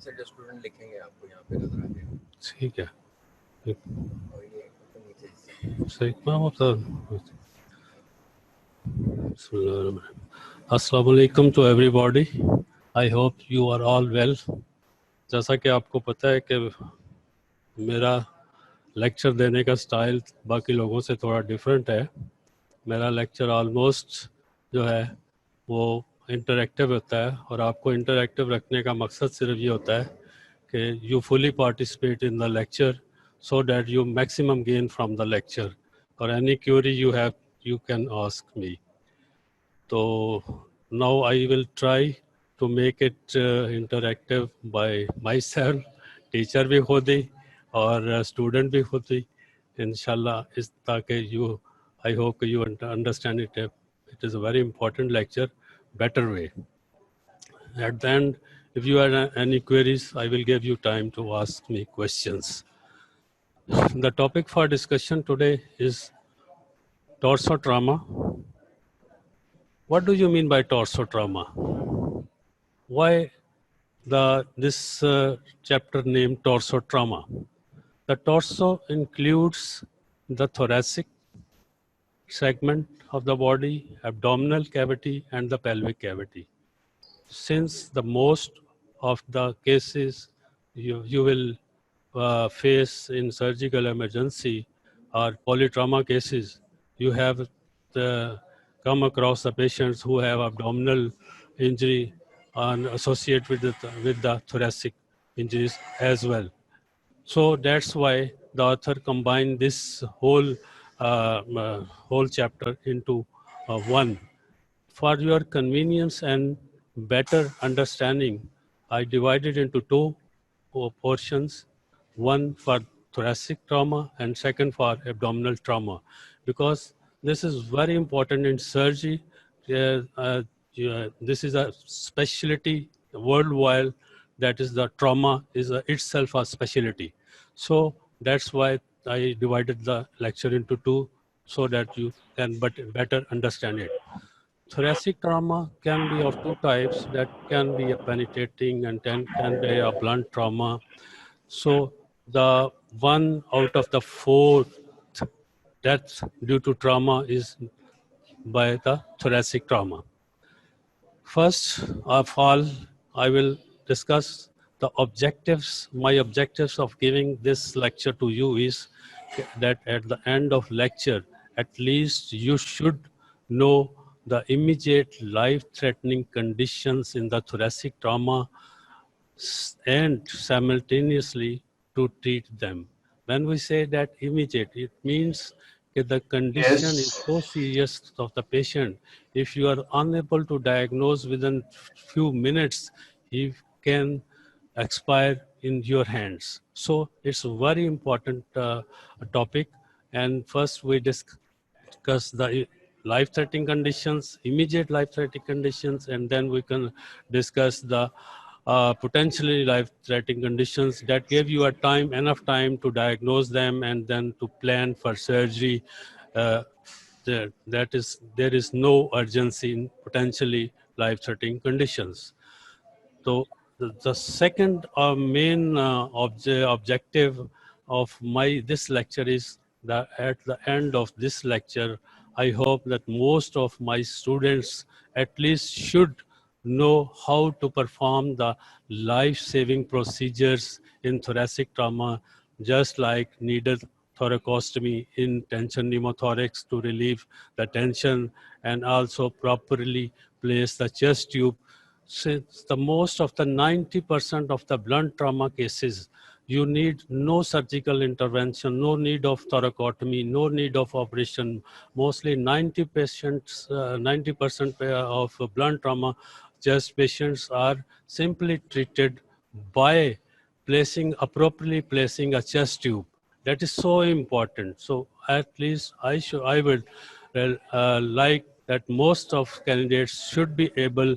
से जो स्टूडेंट लिखेंगे आपको यहाँ पे नजर आ जाएगा। ठीक है, और ये ऊपर नीचे हिस्सा। सही। अस्सलाम वालेकुम to everybody, I hope you are all well. जैसा कि आपको पता है कि मेरा लेक्चर देने का स्टाइल बाकी लोगों से थोड़ा डिफरेंट है। मेरा लेक्चर ऑलमोस्ट जो है वो इंटरैक्टिव होता है, और आपको इंटरैक्टिव रखने का मकसद सिर्फ ये होता है कि you fully participate in the lecture so that you maximum gain from the lecture, or any query you have you can ask me. So now I will try to make it interactive by myself, teacher भी खुद ही और student भी खुद ही, inshallah, इस ताकि you, I hope you understand it. It is a very important lecture, better way. At the end, if you have any queries, I will give you time to ask me questions. The topic for discussion today is torsotrauma. What do you mean by torsotrauma? Why this chapter named torsotrauma? The torso includes the thoracic segment of the body, abdominal cavity, and the pelvic cavity. Since the most of the cases you will face in surgical emergency or polytrauma cases, you have come across the patients who have abdominal injury and associated with the thoracic injuries as well. So that's why the author combined this whole chapter into one. For your convenience and better understanding, I divided into two portions, one for thoracic trauma and second for abdominal trauma, because this is very important in surgery. This is a specialty worldwide, that is the trauma is itself a specialty. So that's why I divided the lecture into two, so that you can better understand it. Thoracic trauma can be of two types, that can be a penetrating and can be a blunt trauma. So the one out of the four deaths due to trauma is by the thoracic trauma. First of all, I will discuss the objectives. My objectives of giving this lecture to you is that at the end of lecture, at least you should know the immediate life-threatening conditions in the thoracic trauma and simultaneously to treat them. When we say that immediate, it means that the condition is so serious of the patient. If you are unable to diagnose within few minutes, he can expire in your hands. So it's a very important topic. And first we discuss the life-threatening conditions, immediate life-threatening conditions, and then we can discuss the potentially life-threatening conditions that give you enough time to diagnose them and then to plan for surgery. There is no urgency in potentially life-threatening conditions. So the second main objective of this lecture is that at the end of this lecture, I hope that most of my students at least should know how to perform the life-saving procedures in thoracic trauma, just like needle thoracostomy in tension pneumothorax to relieve the tension, and also properly place the chest tube. Since the most of the 90% of the blunt trauma cases, you need no surgical intervention, no need of thoracotomy, no need of operation. Mostly 90% of blunt trauma chest patients are simply treated by appropriately placing a chest tube. That is so important. So at least I would like that most of candidates should be able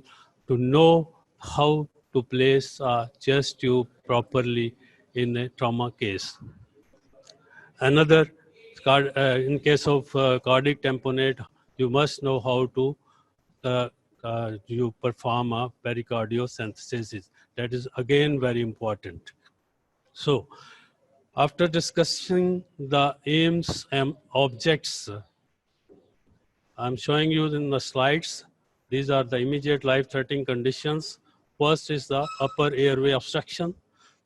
to know how to place a chest tube properly in a trauma case. Another, in case of cardiac tamponade, you must know how to you perform a pericardiocentesis. That is again very important. So after discussing the aims and objects, I'm showing you in the slides. These are the immediate life-threatening conditions. First is the upper airway obstruction.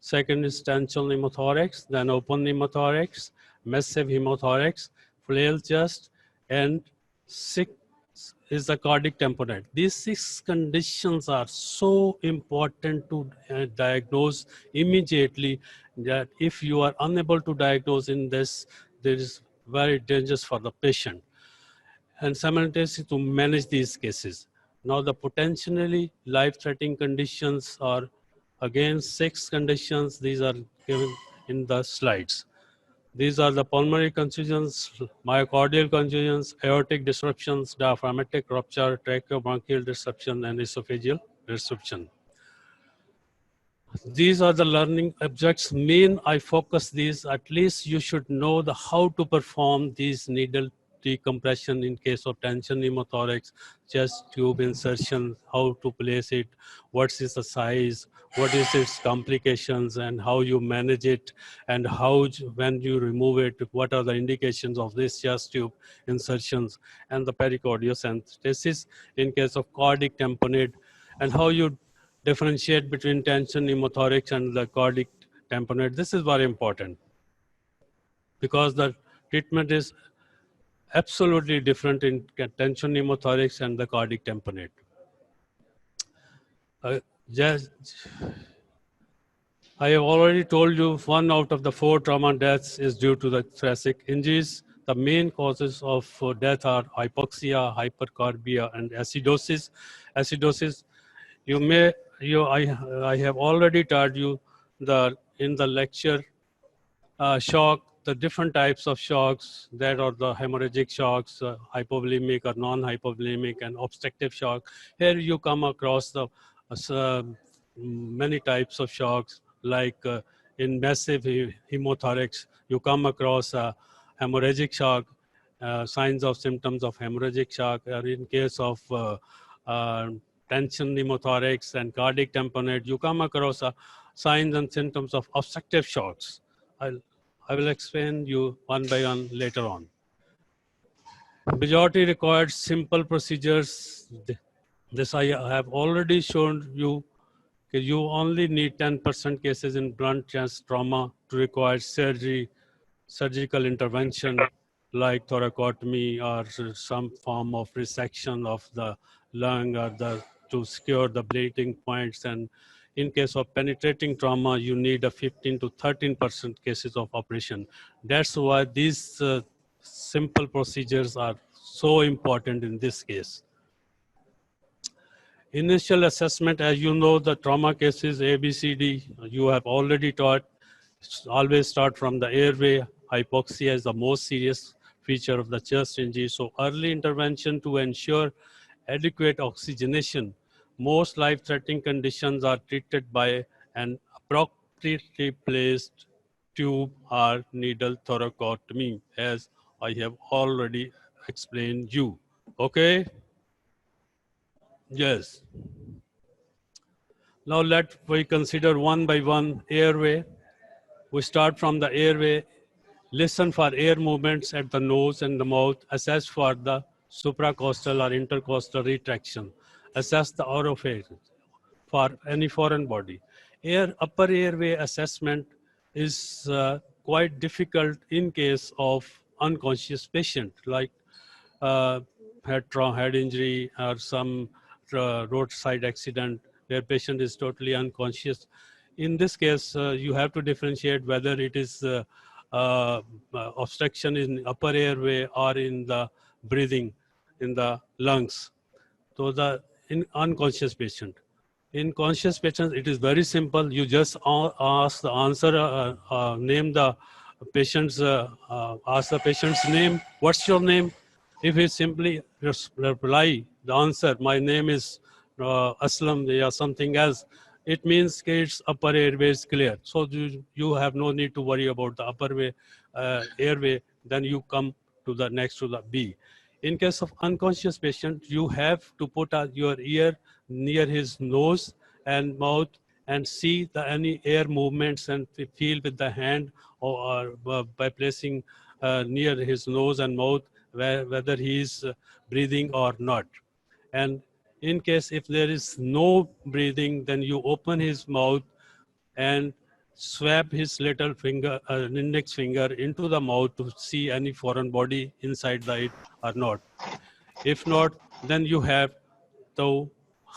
Second is tension pneumothorax, then open pneumothorax, massive hemothorax, flail chest, and six is the cardiac tamponade. These 6 conditions are so important to diagnose immediately, that if you are unable to diagnose in this, there is very dangerous for the patient, and simultaneously to manage these cases. Now the potentially life-threatening conditions are again 6 conditions. These are given in the slides. These are the pulmonary contusions, myocardial contusions, aortic disruptions, diaphragmatic rupture, tracheobronchial disruption, and esophageal disruption. These are the learning objects. Main, I focus these. At least you should know the how to perform these needle decompression in case of tension pneumothorax, chest tube insertion, how to place it, what is the size, what is its complications, and how you manage it, and how when you remove it, what are the indications of this chest tube insertions, and the pericardiocentesis in case of cardiac tamponade, and how you differentiate between tension pneumothorax and the cardiac tamponade. This is very important because the treatment is absolutely different in tension pneumothorax and the cardiac tamponade. I have already told you 1 out of the 4 trauma deaths is due to the thoracic injuries. The main causes of death are hypoxia, hypercarbia, and acidosis. Acidosis, I have already told you in the lecture shock, the different types of shocks that are the hemorrhagic shocks, hypovolemic or non-hypovolemic, and obstructive shock. Here you come across the many types of shocks, like in massive hemothorax, you come across hemorrhagic shock, signs of symptoms of hemorrhagic shock, or in case of tension pneumothorax and cardiac tamponade, you come across signs and symptoms of obstructive shocks. I will explain you one by one later on. Majority required simple procedures. This I have already shown you. You only need 10% cases in blunt chest trauma to require surgical intervention like thoracotomy or some form of resection of the lung or to secure the bleeding points. And in case of penetrating trauma, you need a 15 to 13% cases of operation. That's why these simple procedures are so important in this case. Initial assessment, as you know, the trauma cases A, B, C, D, you have already taught. Always start from the airway. Hypoxia is the most serious feature of the chest injury. So early intervention to ensure adequate oxygenation. Most life-threatening conditions are treated by an appropriately placed tube or needle thoracotomy, as I have already explained you. Okay? Yes. Now we consider one by one airway. We start from the airway, listen for air movements at the nose and the mouth, assess for the supracostal or intercostal retraction, assess the oropharynx for any foreign body. Upper airway assessment is quite difficult in case of unconscious patient, like head injury or some roadside accident where patient is totally unconscious. In this case, you have to differentiate whether it is obstruction in upper airway or in the breathing in the lungs. So in unconscious patient. In conscious patients, it is very simple. You just ask the answer, name the patient's, ask the patient's name. What's your name? If he simply reply the answer, my name is Aslam or something else, it means its upper airway is clear. So you have no need to worry about the upper airway. Then you come to the next to the B. In case of unconscious patient, you have to put your ear near his nose and mouth and see any air movements and feel with the hand or by placing near his nose and mouth whether he is breathing or not. And in case if there is no breathing, then you open his mouth and swab his little finger, index finger into the mouth to see any foreign body inside the it or not. If not, then you have to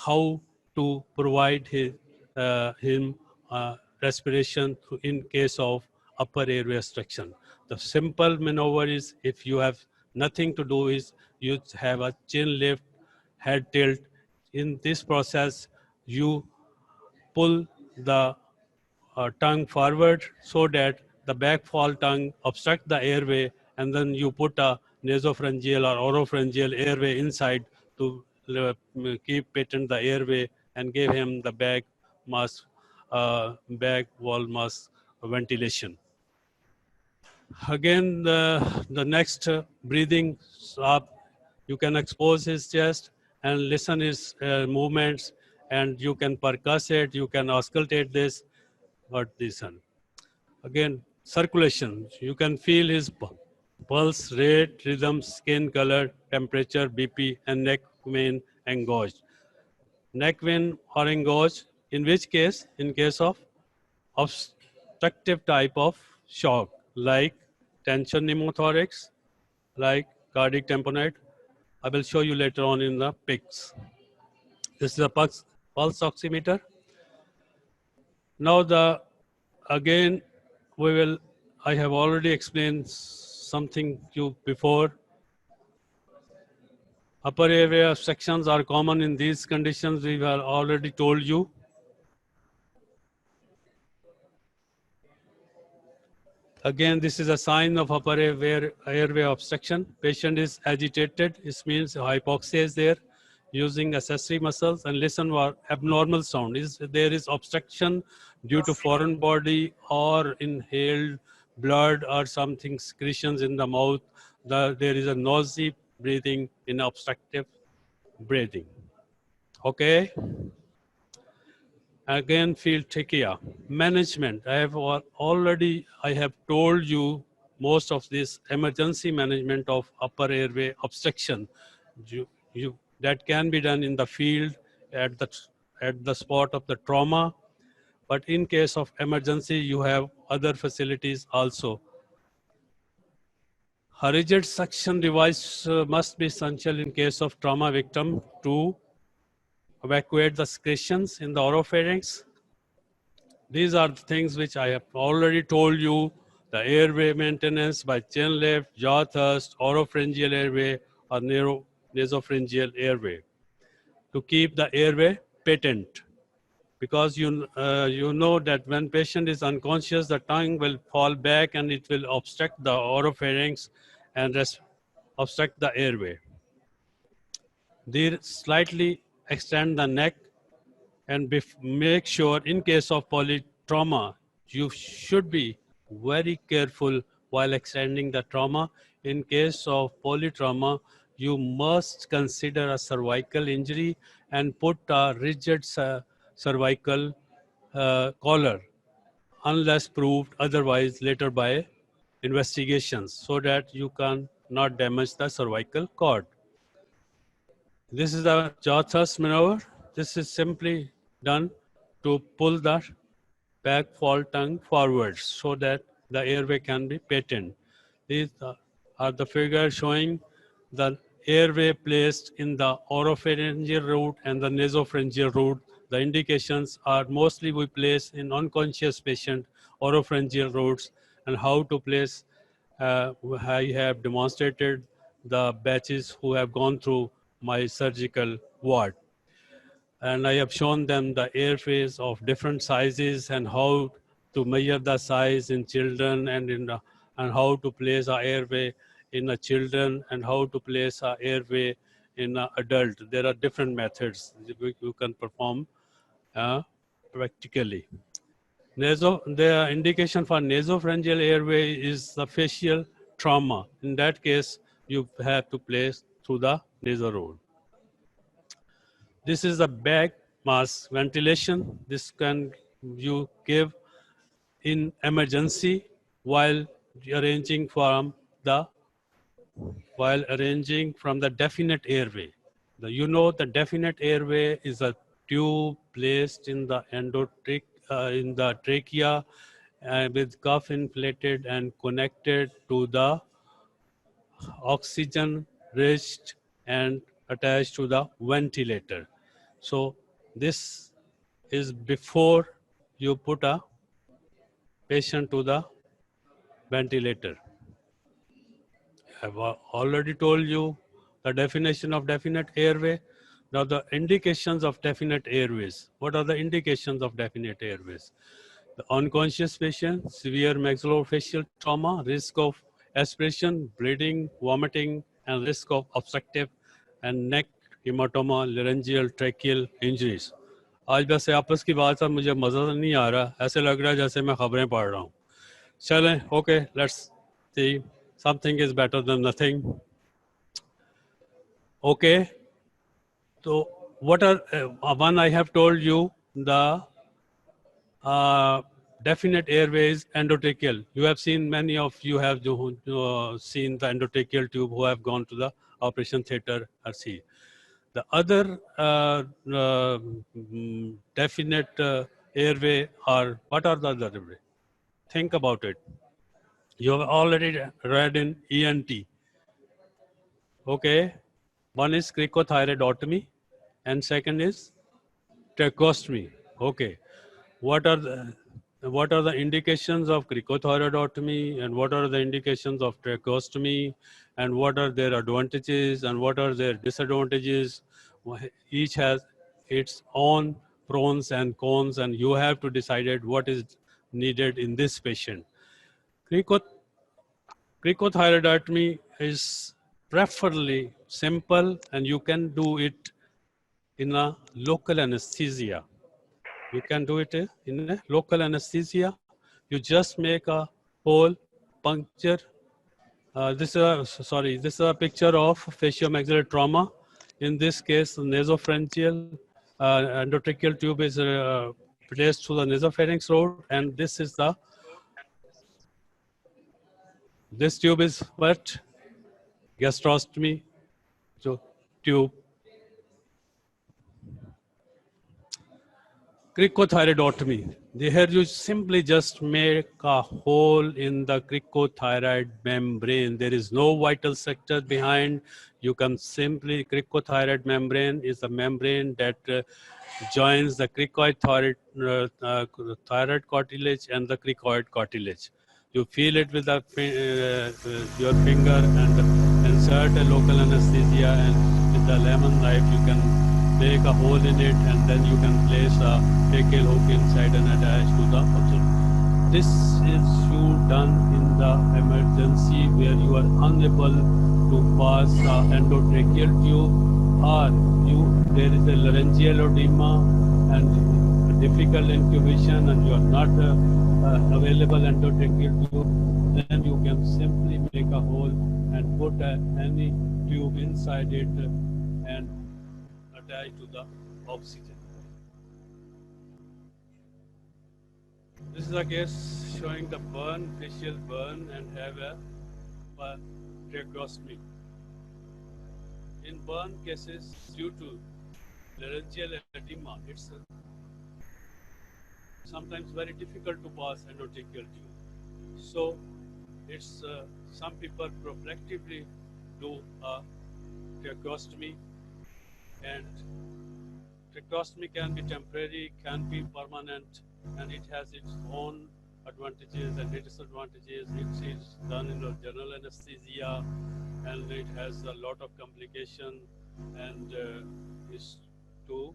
how to provide him respiration in case of upper airway obstruction. The simple maneuver is, if you have nothing to do, is you have a chin lift, head tilt. In this process, you pull the tongue forward so that the back fall tongue obstruct the airway, and then you put a nasopharyngeal or oropharyngeal airway inside to keep patent the airway and give him the back wall mass ventilation. Again, the next breathing up, you can expose his chest and listen his movements, and you can percuss it, you can auscultate this, what this one. Again, circulation, you can feel his pulse rate, rhythm, skin color, temperature, BP, and neck vein engorged. Neck vein or engorged, in which case, in case of obstructive type of shock, like tension pneumothorax, like cardiac tamponade. I will show you later on in the pics. This is a pulse oximeter. Now again, I have already explained something to you before. Upper airway obstructions are common in these conditions. We have already told you. Again, this is a sign of upper airway obstruction. Patient is agitated. This means hypoxia is there. Using accessory muscles and listen for abnormal sound. There is obstruction due to foreign body or inhaled blood or something secretions in the mouth. There is a noisy breathing in obstructive breathing. Okay. Again, field trachea management. I have told you most of this emergency management of upper airway obstruction. That can be done in the field at the spot of the trauma, but in case of emergency, you have other facilities also. A rigid suction device must be essential in case of trauma victim to evacuate the secretions in the oropharynx. These are the things which I have already told you: the airway maintenance by chin lift, jaw thrust, oropharyngeal airway, or nasopharyngeal airway, to keep the airway patent. Because you know that when patient is unconscious, the tongue will fall back and it will obstruct the oropharynx and obstruct the airway. They slightly extend the neck, and make sure in case of polytrauma, you should be very careful while extending the trauma. In case of polytrauma, you must consider a cervical injury and put a rigid cervical collar, unless proved otherwise later by investigations, so that you can not damage the cervical cord. This is the jaw thrust maneuver. This is simply done to pull the back fall tongue forwards so that the airway can be patent. These are the figures showing the airway placed in the oropharyngeal route and the nasopharyngeal route. The indications are mostly we place in unconscious patient oropharyngeal routes, and how to place. I have demonstrated the batches who have gone through my surgical ward. And I have shown them the airways of different sizes and how to measure the size in children and how to place an airway in a children and how to place an airway in an adult. There are different methods you can perform practically. The indication for nasopharyngeal airway is the facial trauma. In that case, you have to place through the nasal road. This is the back mask ventilation. This can you give in emergency while arranging from the definite airway. You know the definite airway is a tube placed in the in the trachea with cuff inflated and connected to the oxygen rich and attached to the ventilator. So this is before you put a patient to the ventilator. I've already told you the definition of definite airway. Now the indications of definite airways. What are the indications of definite airways? The unconscious patient, severe maxillofacial trauma, risk of aspiration, bleeding, vomiting, and risk of obstructive and neck hematoma, laryngeal, tracheal injuries. आज वैसे आपस की बात है मुझे मज़ा नहीं आ रहा ऐसे लग रहा है जैसे मैं खबरें पढ़ रहा हूँ चलें okay let's see something is better than nothing okay so what are one I have told you the definite airways endotracheal. You have seen many of you have seen the endotracheal tube who have gone to the operation theater or see. The other definite airway are, what are the other airway? Think about it. You have already read in ENT. Okay. One is cricothyroidotomy and second is tracheostomy. Okay. What are the indications of cricothyroidotomy and what are the indications of tracheostomy and what are their advantages and what are their disadvantages? Each has its own pros and cons and you have to decide what is needed in this patient. Cricothyroidotomy is preferably simple and you can do it in a local anesthesia. You can do it in a local anesthesia. You just make a hole, puncture. This is a picture of facial-maxillary trauma. In this case, nasopharyngeal endotracheal tube is placed through the nasopharynx road, and this tube is what? Gastrostomy tube. Cricothyroidotomy. Here you simply just make a hole in the cricothyroid membrane. There is no vital sector behind. You can simply, cricothyroid membrane is a membrane that joins the cricoid thyroid cartilage and the cricoid cartilage. You feel it with your finger and insert a local anesthesia, and with the lemon knife you can make a hole in it and then you can place a tracheal hook inside and attach to the obstacle. This is done in the emergency where you are unable to pass the endotracheal tube or there is a laryngeal edema and difficult intubation and you are not available endotracheal tube, then you can simply make a hole and put any tube inside it and attach to the oxygen. This is a case showing the burn, facial burn, and have a tracheostomy. In burn cases, due to laryngeal edema, it's sometimes very difficult to pass endotracheal tube. So, it's some people prophylactically do a tracheostomy, and tracheostomy can be temporary, can be permanent, and it has its own advantages and disadvantages. It is done in a general anesthesia, and it has a lot of complication, and is to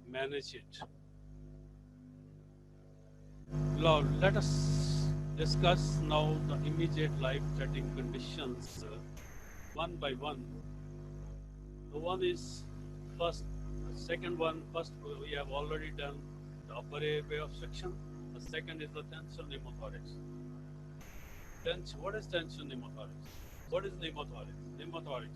manage it. Now, let us discuss now the immediate life-threatening conditions one by one. The one is first, second one, first we have already done the upper airway obstruction. The second is the tension pneumothorax. What is tension pneumothorax? What is pneumothorax? Pneumothorax.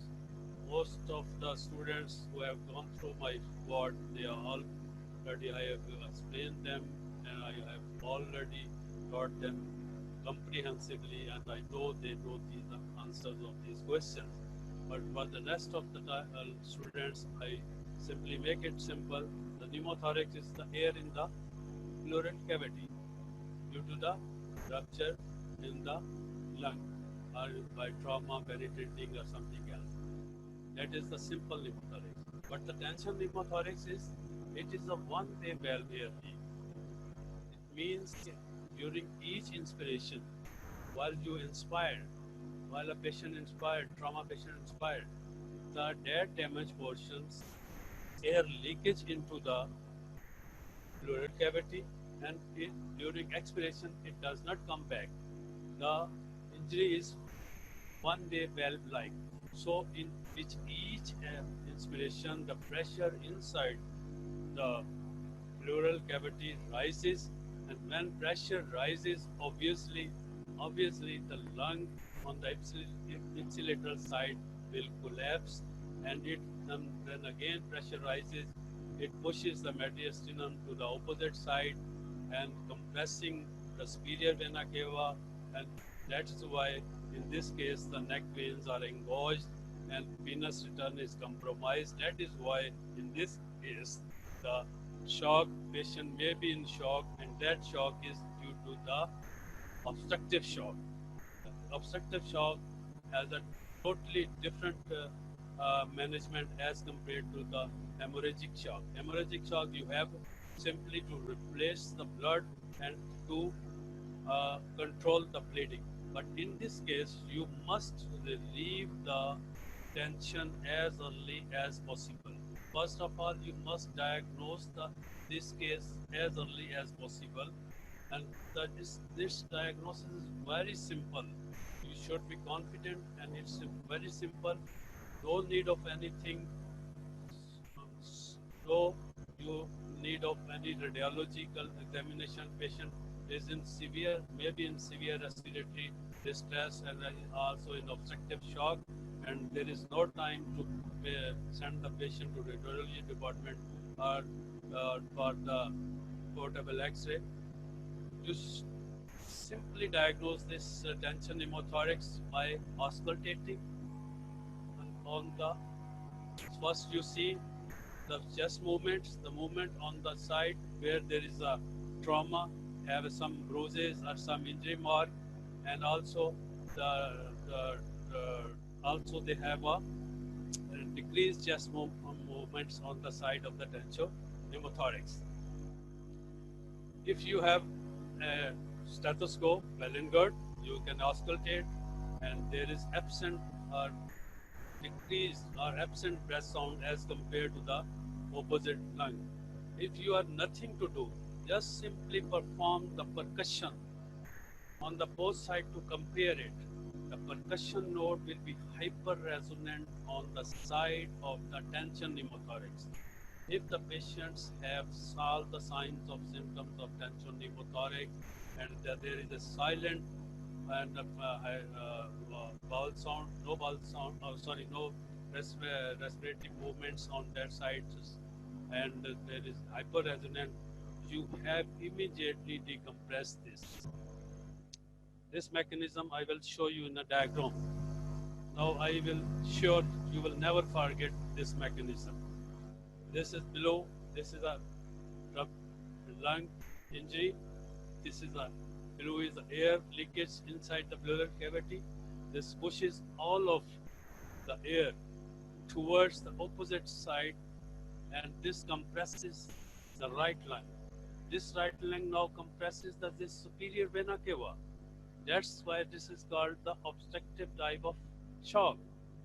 Most of the students who have gone through my ward, they are already, I have explained them and I I have already taught them comprehensively, and I know they know the answers of these questions. But for the rest of the students, I simply make it simple. The pneumothorax is the air in the pleural cavity due to the rupture in the lung or by trauma, penetrating or something else. That is the simple pneumothorax. But the tension pneumothorax it is a one-way valve air leak. It means during each inspiration, while you inspire, while a patient inspired, trauma patient inspired, the dead damaged portions, air leakage into the pleural cavity, and during expiration, it does not come back. The injury is one-way valve-like. So in which each inspiration, the pressure inside the pleural cavity rises, and when pressure rises, obviously the lung on the ipsilateral side will collapse, and then again pressure rises. It pushes the mediastinum to the opposite side and compressing the superior vena cava, and that is why in this case the neck veins are engorged and venous return is compromised. That is why in this case the shock, patient may be in shock, and that shock is due to the obstructive shock. Obstructive shock has a totally different management as compared to the hemorrhagic shock. Hemorrhagic shock, you have simply to replace the blood and to control the bleeding. But in this case, you must relieve the tension as early as possible. First of all, you must diagnose this case as early as possible, and this diagnosis is very simple. You should be confident, and it's very simple. No need of anything. No you need of any radiological examination. Patient is in maybe in severe respiratory distress and also in obstructive shock, and there is no time to send the patient to radiology department or for the portable X-ray. You simply diagnose this tension pneumothorax by auscultating. On the first, you see the chest movements, the movement on the side where there is a trauma, have some bruises or some injury mark, and also also they have a decreased chest movements on the side of the tension pneumothorax. If you have a stethoscope, Bellingard, you can auscultate, and there is absent or decreased or absent breath sound as compared to the opposite lung. If you have nothing to do, just simply perform the percussion on the both sides to compare it. The percussion note will be hyper resonant on the side of the tension pneumothorax. If the patients have all the signs of symptoms of tension pneumothorax, and there is a silent and bowel sound, no respiratory movements on that side, and there is hyper resonant, you have immediately decompress this. This mechanism I will show you in a diagram. Now I will sure you will never forget this mechanism. This is below, this is a lung injury. This is below is the air leakage inside the pleural cavity. This pushes all of the air towards the opposite side, and this compresses the right lung. This right lung now compresses this superior vena cava. That's why this is called the obstructive type of shock.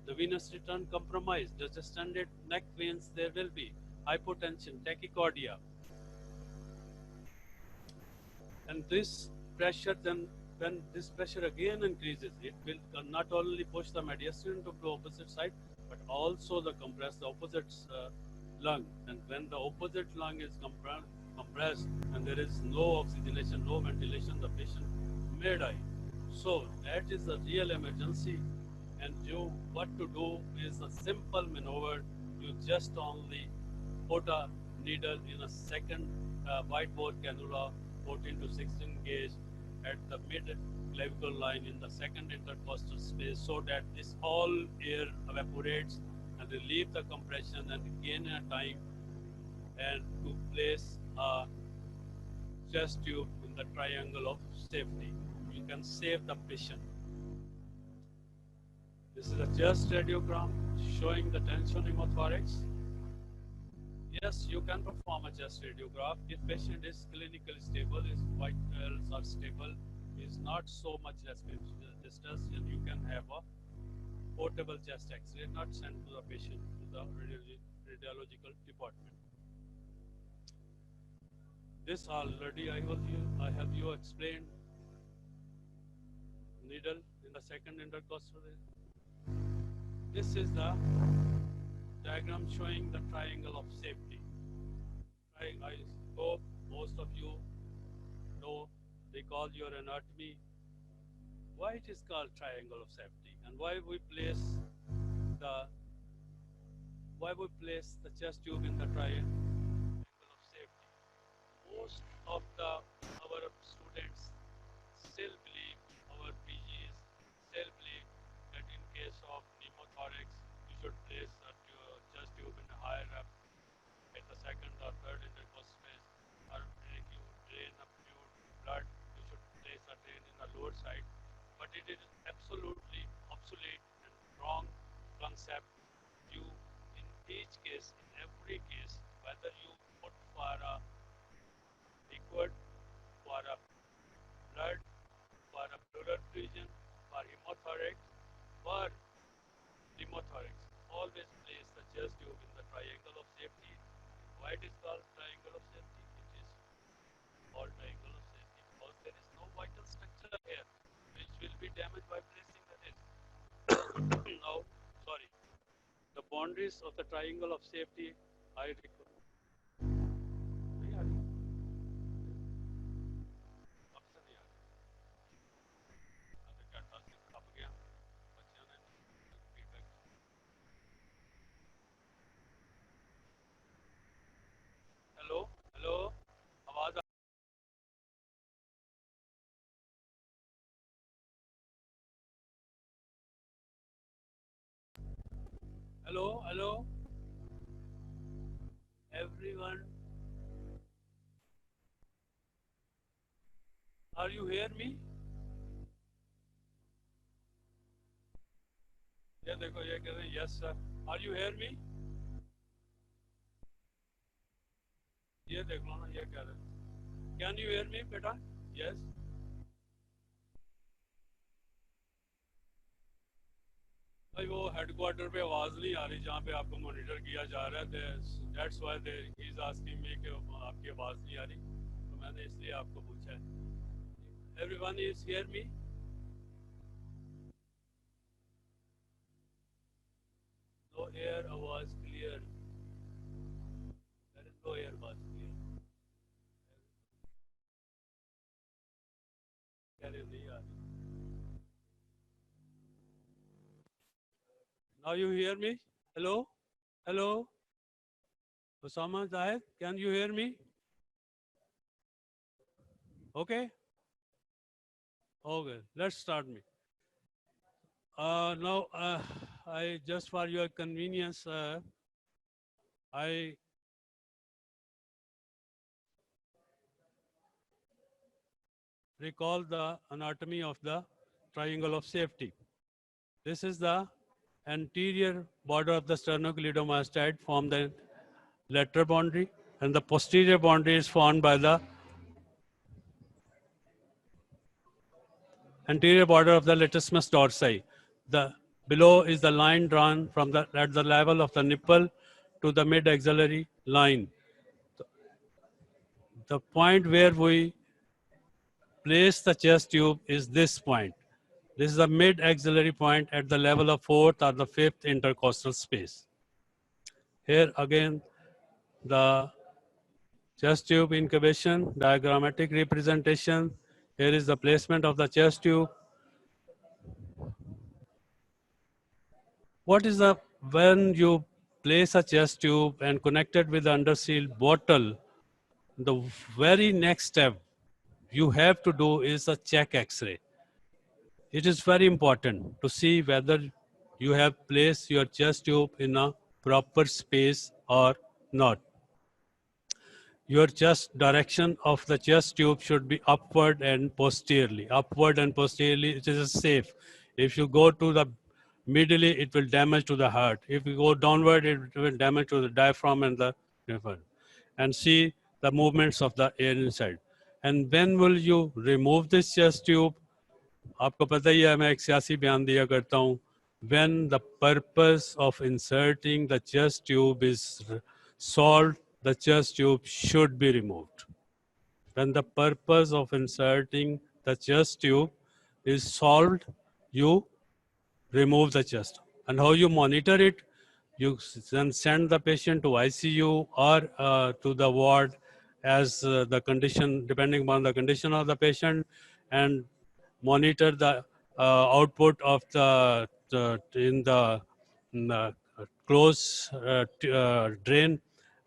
The venous return compromised. The distended neck veins, there will be hypotension, tachycardia. And this pressure, then when this pressure again increases, it will not only push the mediastinum to the opposite side, but also compress the opposite lung. And when the opposite lung is compressed and there is no oxygenation, no ventilation, the patient may die. So that is a real emergency, and what to do is a simple maneuver. You just only put a needle in a second white bore cannula 14 to 16 gauge at the mid-clavicle line in the second intercostal space, so that this all air evaporates and relieve the compression and gain a time and to place a chest tube in the triangle of safety. You can save the patient. This is a chest radiogram showing the tension pneumothorax. Yes, you can perform a chest radiograph if patient is clinically stable, his vitals are stable, is not so much respiratory distress, and you can have a portable chest X-ray, not sent to the patient to the radiological department. This already I have you explained. Needle in the second intercostal. This is the diagram showing the triangle of safety. I hope most of you recall your anatomy. Why it is called triangle of safety, and why we place the chest tube in the triangle of safety. Most of our students still believe, our PGs still believe that in case of pneumothorax, you should place a chest tube in a higher up at the second or third intercostal space, or if you drain a fluid blood, you should place a drain in the lower side. But it is absolutely obsolete and wrong concept. You, in each case, in every case, whether you put for a liquid, for a blood, for a pleural effusion, for hemothorax, for pneumothorax, always place the chest tube in the triangle of safety. Why it is called triangle of safety? It is called triangle of safety because there is no vital structure here which will be damaged by placing the disc. Now, sorry, the boundaries of the triangle of safety, I require. Hello hello आवाज hello hello everyone, are you hear me? ये देखो ये कह रहे हैं yes sir, are you hear me? ये देख लो ना, ये कह रहे हैं can you hear me बेटा? yes. भाई वो हेडक्वार्टर पे आवाज नहीं आ रही जहाँ पे आपको मॉनिटर किया जा रहा है, that's why they is asking me कि आपकी आवाज नहीं आ रही, तो मैंने इसलिए आपको पूछा है. Everyone is hear me? No air आवाज clear, there is no air आवाज क्लियर, कह रहे नहीं आ रही. Now you hear me? Hello? Hello? Osama Zahid, can you hear me? Okay? Okay, let's start me. Now, I just for your convenience, I recall the anatomy of the triangle of safety. This is the anterior border of the sternocleidomastoid form the lateral boundary, and the posterior boundary is formed by the anterior border of the latissimus dorsi. The below is the line drawn from at the level of the nipple to the mid-axillary line. The point where we place the chest tube is this point. This is the mid-axillary point at the level of fourth or the fifth intercostal space. Here again, the chest tube incubation, diagrammatic representation. Here is the placement of the chest tube. What is the, when you place a chest tube and connect it with the undersealed bottle, the very next step you have to do is a check X-ray. It is very important to see whether you have placed your chest tube in a proper space or not. Your chest direction of the chest tube should be upward and posteriorly. Upward and posteriorly, it is safe. If you go to the middle, it will damage to the heart. If you go downward, it will damage to the diaphragm and the liver. And see the movements of the air inside. And when will you remove this chest tube? आपको पता ही है मैं एक सियासी बयान दिया करता हूँ. When the purpose of inserting the chest tube is solved, the chest tube should be removed. When the purpose of inserting the chest tube is solved, you remove the chest. And how you monitor it? You then send the patient to ICU or to the ward as the condition, depending upon the condition of the patient, and monitor the output of in the close drain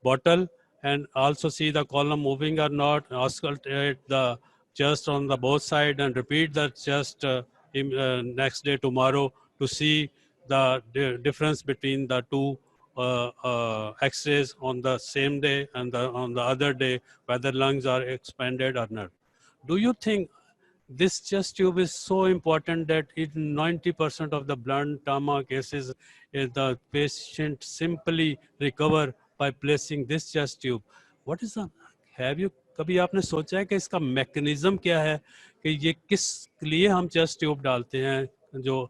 bottle, and also see the column moving or not, auscultate the chest on the both side and repeat the chest next day tomorrow to see the difference between the two X-rays on the same day and on the other day, whether lungs are expanded or not. Do you think this chest tube is so important that in 90% of the blunt trauma cases, the patient simply recover by placing this chest tube? What is the, have you, कभी आपने सोचा है कि इसका mechanism क्या है कि ये किस लिए हम चेस्ट ट्यूब डालते हैं जो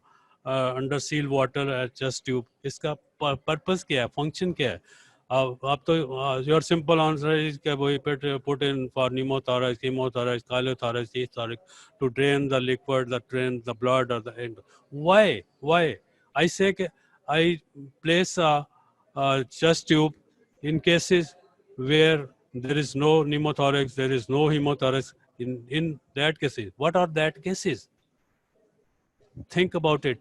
under seal water chest tube, इसका पर्पस क्या है, फंक्शन क्या है? आप तो योर सिंपल आंसर इज कि वो put in for pneumothorax, chemothorax, chylothorax, thorax to drain the liquid, drain the blood or the end. Why? I say I place a chest tube in cases where there is no pneumothorax, there is no hemothorax. In that cases, what are that cases? Think about it.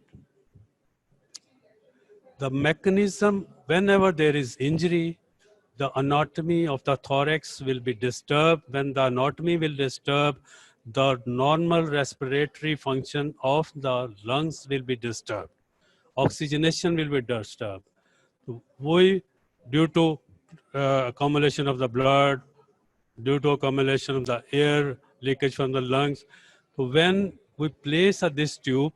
The mechanism, whenever there is injury, the anatomy of the thorax will be disturbed. When the anatomy will disturb, the normal respiratory function of the lungs will be disturbed. Oxygenation will be disturbed. We, due to accumulation of the blood, due to accumulation of the air leakage from the lungs, so when we place this tube,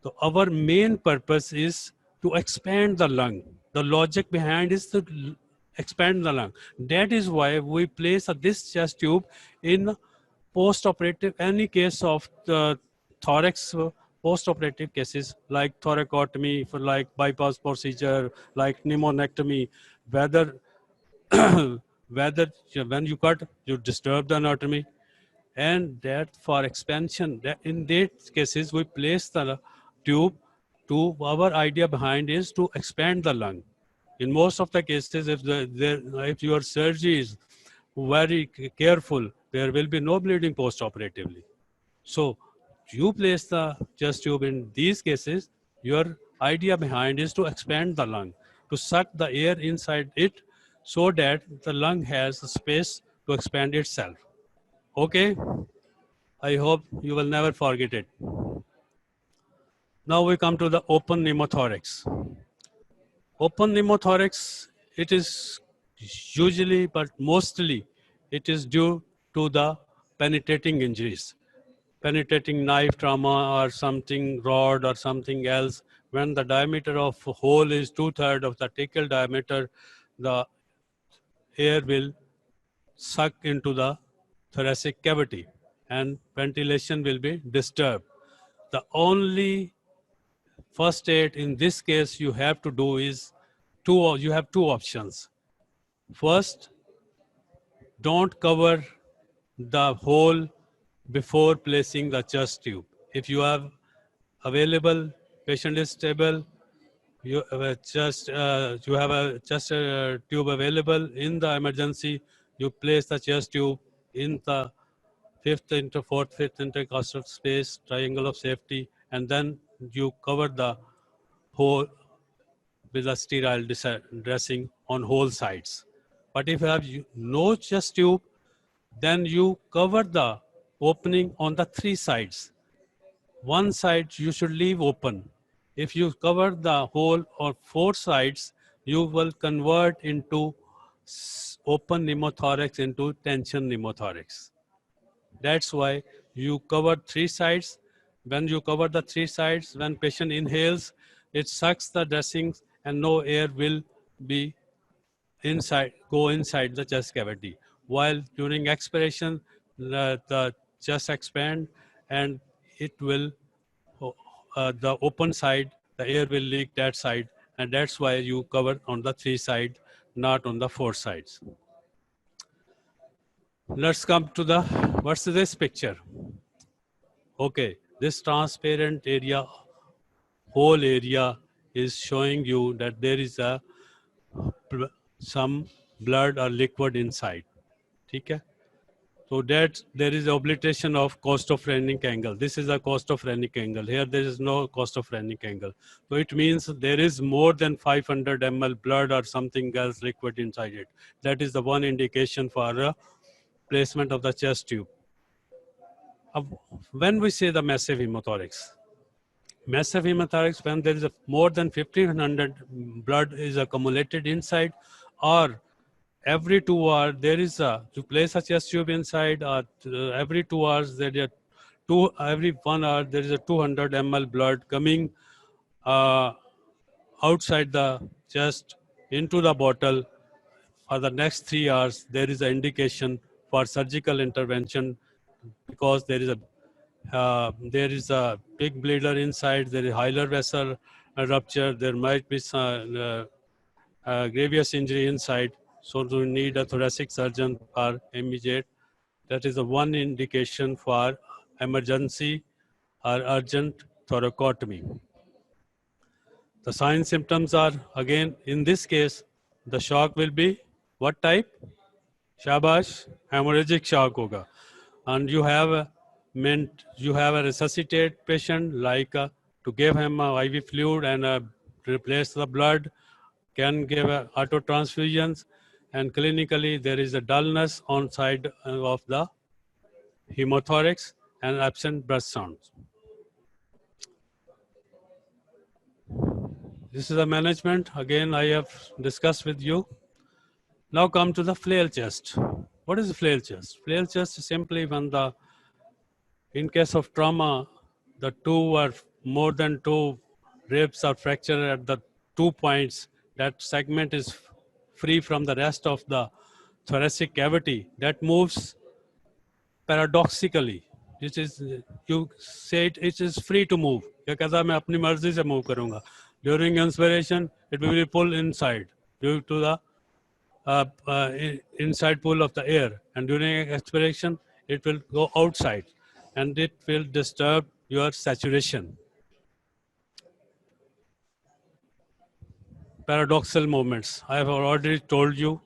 so our main purpose is to expand the lung. The logic behind is to expand the lung. That is why we place this chest tube in post-operative, any case of the thorax, post-operative cases like thoracotomy, for like bypass procedure, like pneumonectomy, whether when you cut, you disturb the anatomy, and that for expansion, in these cases, we place the tube to, our idea behind is to expand the lung. In most of the cases, if your surgery is very careful, there will be no bleeding post-operatively. So you place the chest tube in these cases, your idea behind is to expand the lung, to suck the air inside it so that the lung has space to expand itself. Okay? I hope you will never forget it. Now we come to the open pneumothorax. Open pneumothorax, it is usually, but mostly, it is due to the penetrating injuries. Penetrating knife trauma or something, rod or something else. When the diameter of hole is 2/3 of the tracheal diameter, the air will suck into the thoracic cavity and ventilation will be disturbed. The only first aid in this case you have to do is you have two options. First, don't cover the hole before placing the chest tube. If you have available, patient is stable, you have a chest tube available in the emergency, you place the chest tube in the fifth intercostal space, triangle of safety, and then you cover the hole with a sterile dressing on whole sides. But if you have no chest tube, then you cover the opening on the three sides. One side you should leave open. If you cover the whole or four sides, you will convert into open pneumothorax into tension pneumothorax. That's why you cover three sides. When you cover the three sides, when patient inhales, it sucks the dressings and no air will be go inside the chest cavity. While during expiration, the chest expand and it will, the open side, the air will leak that side, and that's why you cover on the three side, not on the four sides. Let's come to the, what's this picture? Okay, this transparent area, whole area is showing you that there is a some blood or liquid inside. Okay? So that there is obliteration of costophrenic angle. This is a costophrenic angle. Here there is no costophrenic angle. So it means there is more than 500 ml blood or something else liquid inside it. That is the one indication for placement of the chest tube. When we say the massive hemothorax, when there is more than 1500 blood is accumulated inside, or every 2 hours there is to place a chest tube inside, or every 2 hours there are every 1 hour there is a 200 ml blood coming outside the chest into the bottle. For the next 3 hours, there is an indication for surgical intervention, because there is a big bleeder inside, there is hilar vessel rupture, there might be some grievous injury inside, so you need a thoracic surgeon for immediate. That is the one indication for emergency or urgent thoracotomy. The signs symptoms are, again, in this case, the shock will be what type? Shabash, hemorrhagic shock hoga. And you have a resuscitate patient, like to give him IV fluid and replace the blood, can give auto transfusions, and clinically there is a dullness on side of the hemothorax and absent breath sounds. This is the management. Again, I have discussed with you. Now come to the flail chest. What is the flail chest? Flail chest is simply when in case of trauma, the two or more than two ribs are fractured at the 2 points. That segment is free from the rest of the thoracic cavity. That moves paradoxically. It is, you say it is free to move. During inspiration, it will be pulled inside due to the inside pull of the air, and during expiration, it will go outside, and it will disturb your saturation. Paradoxal movements. I have already told you,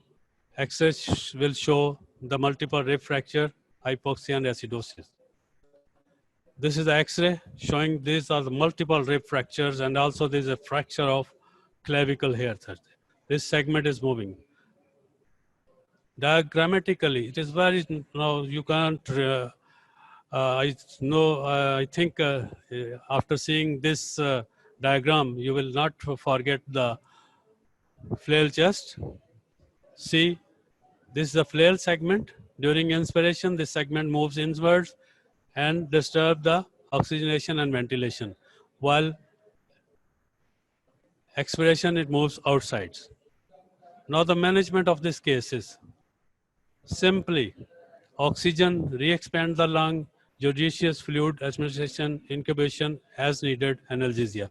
X-ray will show the multiple rib fracture, hypoxia, and acidosis. This is the X-ray showing these are the multiple rib fractures, and also there is a fracture of clavicle here. This segment is moving. Diagrammatically, it is very, you can't, I think after seeing this diagram, you will not forget the flail chest. See, this is the flail segment. During inspiration, this segment moves inwards and disturb the oxygenation and ventilation. While expiration, it moves outside. Now the management of this case is simply oxygen, re-expand the lung, judicious fluid administration, incubation as needed, analgesia.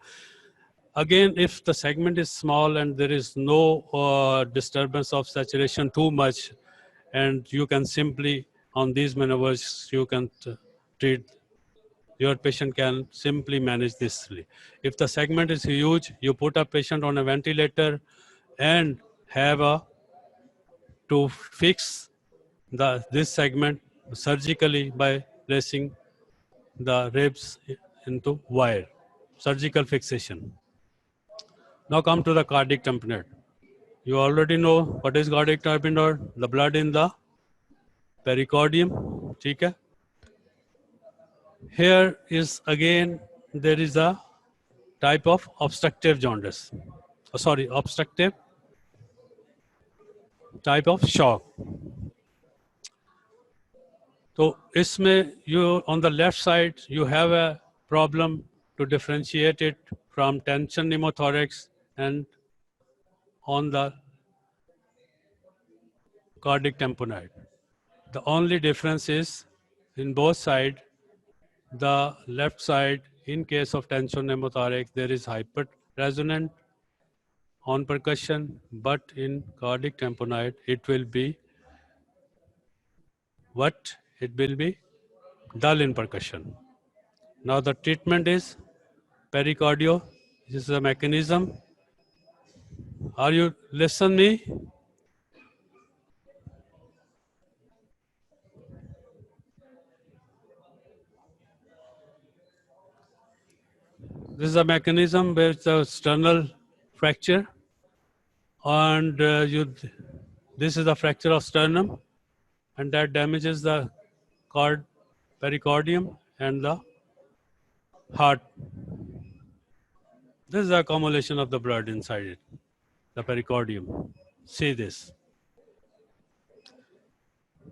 Again, if the segment is small and there is no disturbance of saturation too much, and you can simply, on these maneuvers, you can treat, your patient can simply manage this. If the segment is huge, you put a patient on a ventilator and have to fix this segment surgically by placing the ribs into wire, surgical fixation. Now come to the cardiac tamponade. You already know what is cardiac tamponade, the blood in the pericardium, okay? Here is again, there is a type of obstructive jaundice. Sorry, obstructive type of shock. So इसमें you on the left side you have a problem to differentiate it from tension pneumothorax, and on the cardiac tamponade. The only difference is in both sides, the left side, in case of tension pneumothorax, there is hyperresonant on percussion, but in cardiac tamponade, it will be what? It will be dull in percussion. Now the treatment is pericardio. This is a mechanism. Are you listen me? This is a mechanism where it's a sternal fracture, and this is a fracture of sternum, and that damages the pericardium and the heart. This is the accumulation of the blood inside it, the pericardium. See this.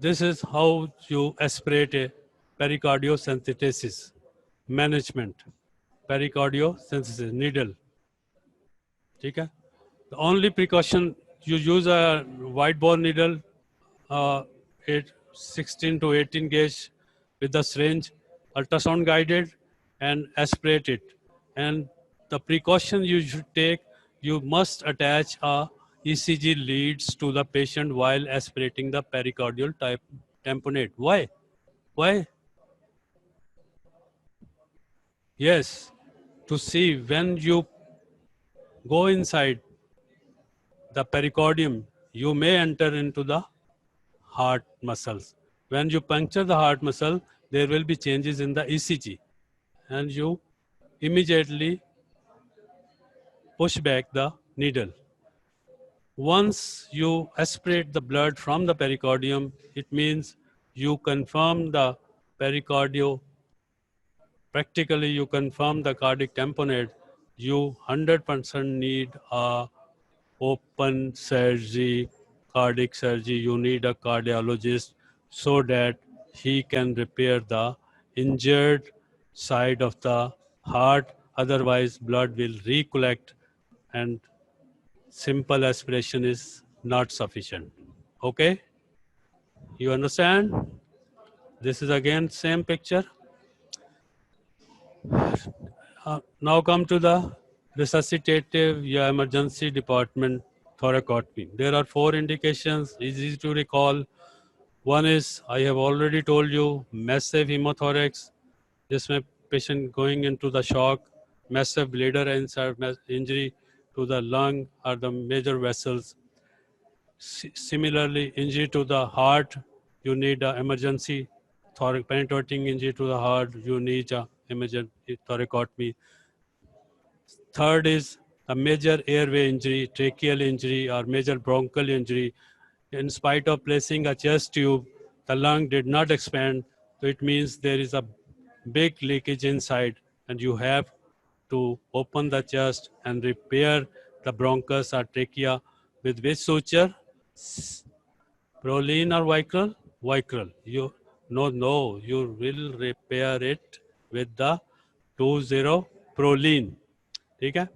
This is how you aspirate a pericardiocentesis management. Pericardiocentesis needle. Okay? The only precaution, you use a wide bore needle, 16 to 18 gauge with the syringe, ultrasound guided, and aspirate it. And the precaution you should take, you must attach a ECG leads to the patient while aspirating the pericardial tamponade. Why? Why? Yes, to see when you go inside the pericardium, you may enter into the heart muscles. When you puncture the heart muscle, there will be changes in the ECG, and you immediately push back the needle. Once you aspirate the blood from the pericardium, it means you confirm the pericardio. Practically, you confirm the cardiac tamponade. You 100% need a open surgery, cardiac surgery. You need a cardiologist so that he can repair the injured side of the heart. Otherwise, blood will recollect, and simple aspiration is not sufficient. Okay? You understand? This is again same picture. Now come to the resuscitative emergency department thoracotomy. There are 4 indications, easy to recall. One is, I have already told you, massive hemothorax. This may patient going into the shock, massive bladder injury to the lung or the major vessels. Similarly, injury to the heart, you need an emergency penetrating injury to the heart, you need an emergency thoracotomy. Third is a major airway injury, tracheal injury, or major bronchial injury. In spite of placing a chest tube, the lung did not expand. So it means there is a big leakage inside, and you have to open the chest and repair the bronchus or trachea with which suture? Proline or Vicryl? Vicryl. You you will repair it with the 20 proline. Okay?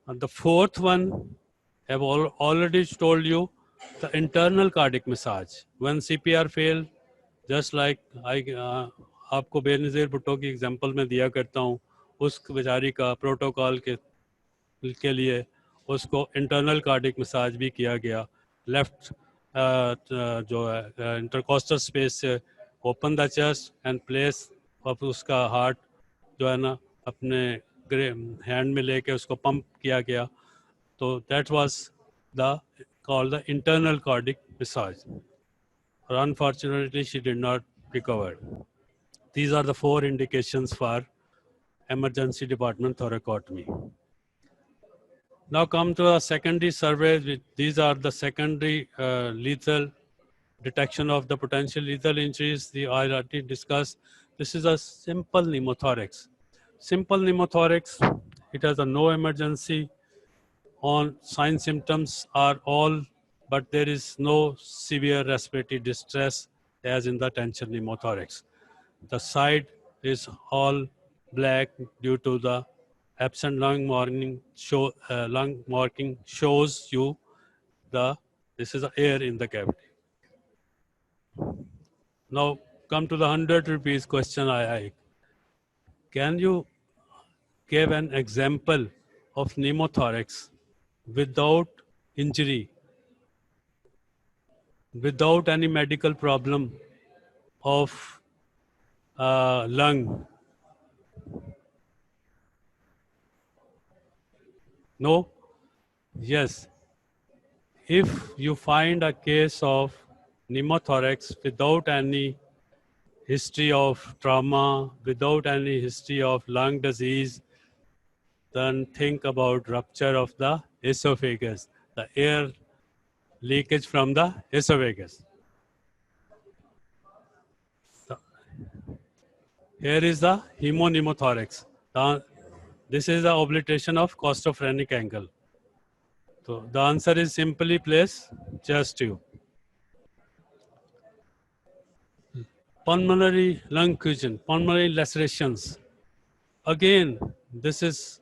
And the fourth one, I have already told you, the internal cardiac massage. When CPR failed, just like आपको बेनज़ीर भुट्टो की example में दिया करता हूँ, उस बेचारी का protocol के लिए उसको इंटरनल कार्डिक मसाज भी किया गया. लेफ्ट जो है इंटरकोस्टल स्पेस से open the chest and place of उसका हार्ट जो है ना अपने हैंड में लेके उसको पंप किया गया. तो that was the called the internal cardiac massage. Unfortunately, she did not recover. These are the 4 indications for emergency department thoracotomy. Now come to a secondary survey. These are the secondary lethal detection of the potential lethal injuries. I already discussed This is a simple pneumothorax. Simple pneumothorax, it has a no emergency. On sign symptoms are all, but there is no severe respiratory distress as in the tension pneumothorax. The side is all black due to the absent lung marking shows you this is the air in the cavity. Now come to the 100 rupees question I. Can you give an example of pneumothorax without injury, without any medical problem of lung? No? Yes. If you find a case of pneumothorax without any history of trauma, without any history of lung disease, then think about rupture of the esophagus, the air leakage from the esophagus. Here is the hemopneumothorax. This is the obliteration of costophrenic angle. So the answer is simply place chest tube. Pulmonary lung fusion, pulmonary lacerations. Again, this is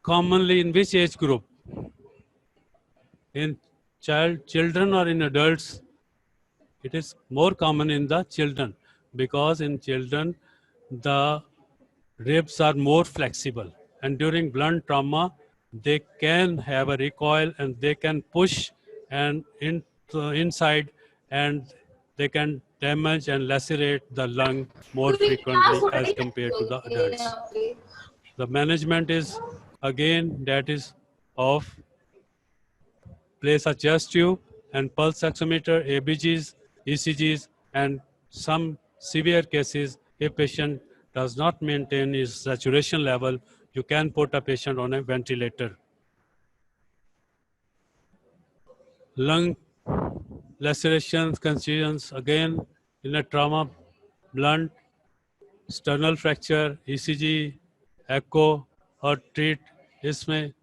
commonly in which age group? In children or in adults? It is more common in the children because in children the ribs are more flexible, and during blunt trauma they can have a recoil and they can push and inside, and they can damage and lacerate the lung more frequently as compared to the adults. The management is again that is of place a chest tube and pulse oximeter, ABGs, ECGs, and some severe cases, if patient does not maintain his saturation level, you can put a patient on a ventilator. Lung lacerations, contusions, again in a trauma, blunt, sternal fracture, ECG, echo, or treat. इसमें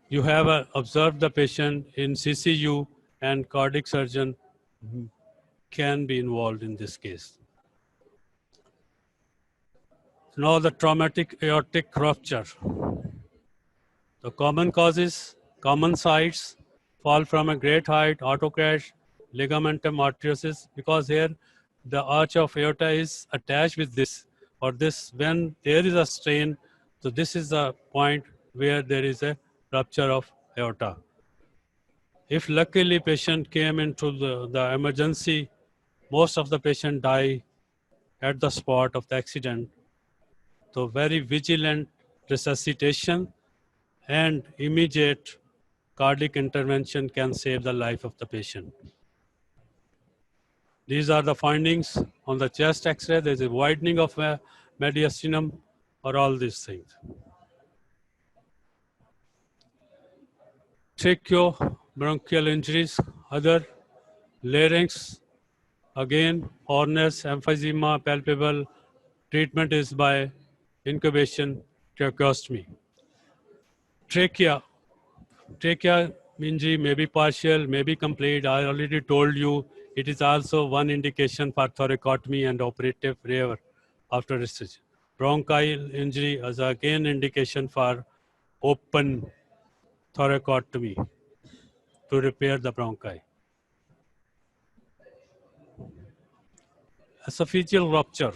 you have observed the patient in CCU, and cardiac surgeon can be involved in this case. Now the traumatic aortic rupture. The common causes, common sites, fall from a great height, auto crash, ligamentum arteriosus, because here the arch of aorta is attached with this, or this, when there is a strain, so this is the point where there is a rupture of aorta. If luckily patient came into the emergency, most of the patient die at the spot of the accident. So very vigilant resuscitation and immediate cardiac intervention can save the life of the patient. These are the findings on the chest X-ray. There is a widening of mediastinum or all these things. Tracheobronchial injuries, other larynx, again, hoarseness, emphysema, palpable. Treatment is by incubation, tracheostomy. Trachea injury may be partial, may be complete. I already told you it is also one indication for thoracotomy and operative rear after research. Bronchial injury is again indication for open thoracotomy to repair the bronchi. Esophageal rupture.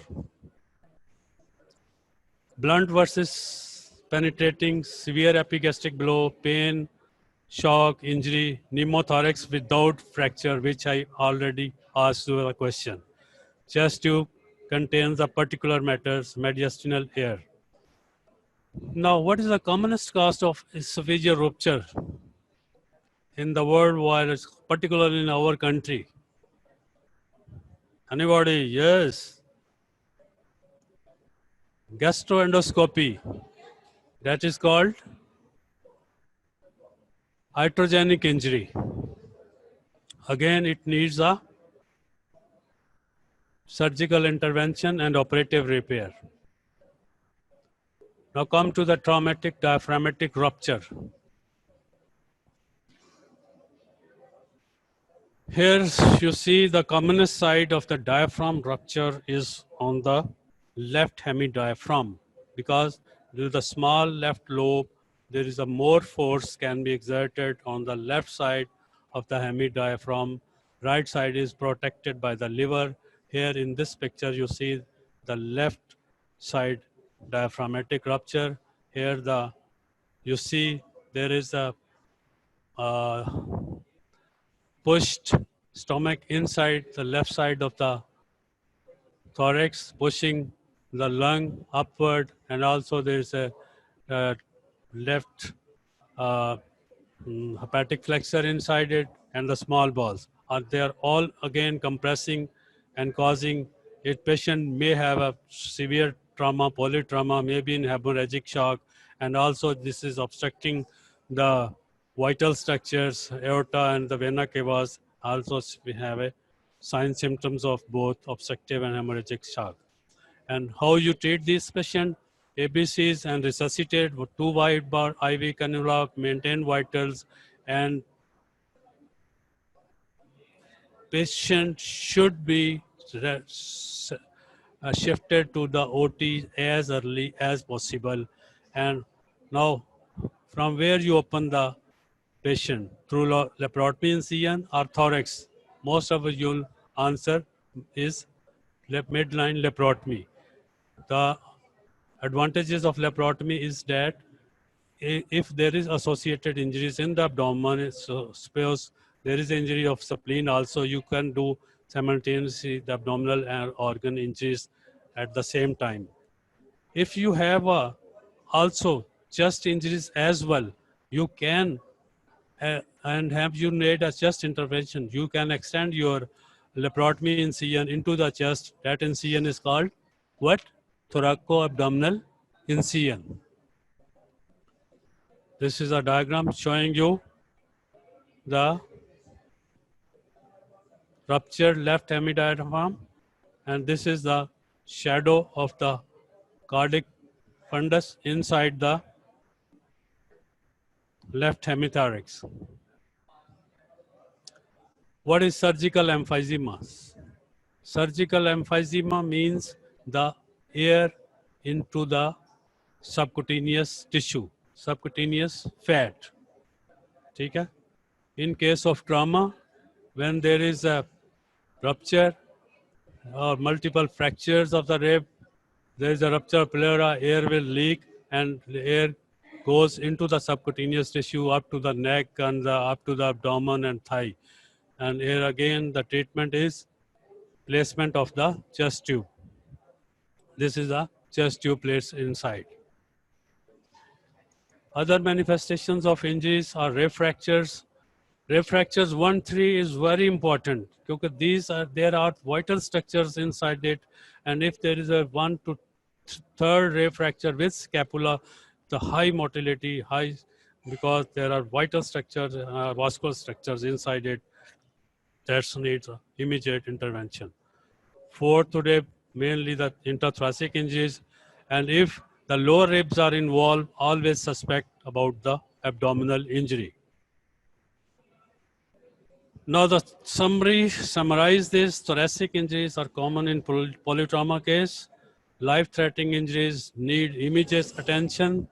Blunt versus penetrating, severe epigastric blow, pain, shock, injury, pneumothorax without fracture, which I already asked you a question. Chest tube contains the particular matters, mediastinal air. Now, what is the commonest cause of esophageal rupture in the world, particularly in our country? Anybody? Yes. Gastroendoscopy. That is called iatrogenic injury. Again, it needs a surgical intervention and operative repair. Now come to the traumatic diaphragmatic rupture. Here you see the commonest side of the diaphragm rupture is on the left hemidiaphragm, because due to the small left lobe, there is a more force can be exerted on the left side of the hemidiaphragm. Right side is protected by the liver. Here in this picture you see the left side diaphragmatic rupture. Here you see there is a pushed stomach inside the left side of the thorax, pushing the lung upward, and also there is a left uh, hepatic flexor inside it, and the small balls. They are all again compressing and causing it. Patient may have a severe trauma, polytrauma, maybe in hemorrhagic shock, and also this is obstructing the vital structures, aorta and the vena cavas. Also we have a signs symptoms of both obstructive and hemorrhagic shock. And how you treat this patient? ABCs and resuscitate with 2 wide bar IV cannula, maintain vitals, and patient should be shifted to the OT as early as possible. And now, from where you open the patient? Through laparotomy incision or thorax? Most of you'll answer is midline laparotomy. The advantages of laparotomy is that if there is associated injuries in the abdomen, so suppose there is injury of spleen also, you can do simultaneously the abdominal and organ injuries at the same time. If you have also chest injuries as well, you can and have you made a chest intervention, you can extend your laparotomy incision into the chest. That incision is called what? Thoracoabdominal incision. This is a diagram showing you the ruptured left hemidiaphragm, and this is the shadow of the cardiac fundus inside the left hemithorax. What is surgical emphysema? Surgical emphysema means the air into the subcutaneous tissue, subcutaneous fat. Okay? In case of trauma, when there is a rupture or multiple fractures of the rib, there is a rupture of pleura, air will leak, and the air goes into the subcutaneous tissue up to the neck and up to the abdomen and thigh. And here again, the treatment is placement of the chest tube. This is a chest tube placed inside. Other manifestations of injuries are rib fractures. Rib fractures 1, 3 is very important because there are vital structures inside it, and if there is a 1 to 3rd rib fracture with scapula, the high motility, because there are vital structures, vascular structures inside it, that needs immediate intervention. 4th rib, mainly the intrathoracic injuries, and if the lower ribs are involved, always suspect about the abdominal injury. Now the summarize this, thoracic injuries are common in polytrauma case. Life-threatening injuries need immediate attention,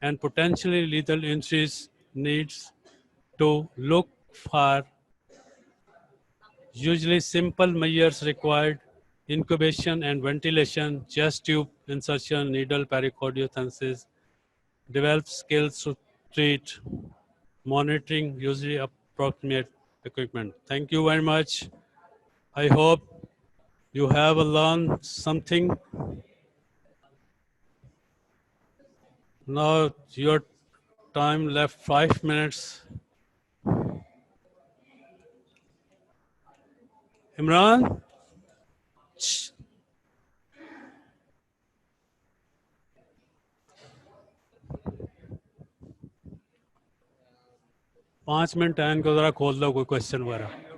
and potentially lethal injuries needs to look for usually simple measures required: incubation and ventilation, chest tube insertion, needle pericardiocensis, develop skills to treat, monitoring, usually approximate equipment. Thank you very much. I hope you have learned something. Now your time left 5 minutes. Imran? 5 minute time को जरा खोल लो कोई question वगैरह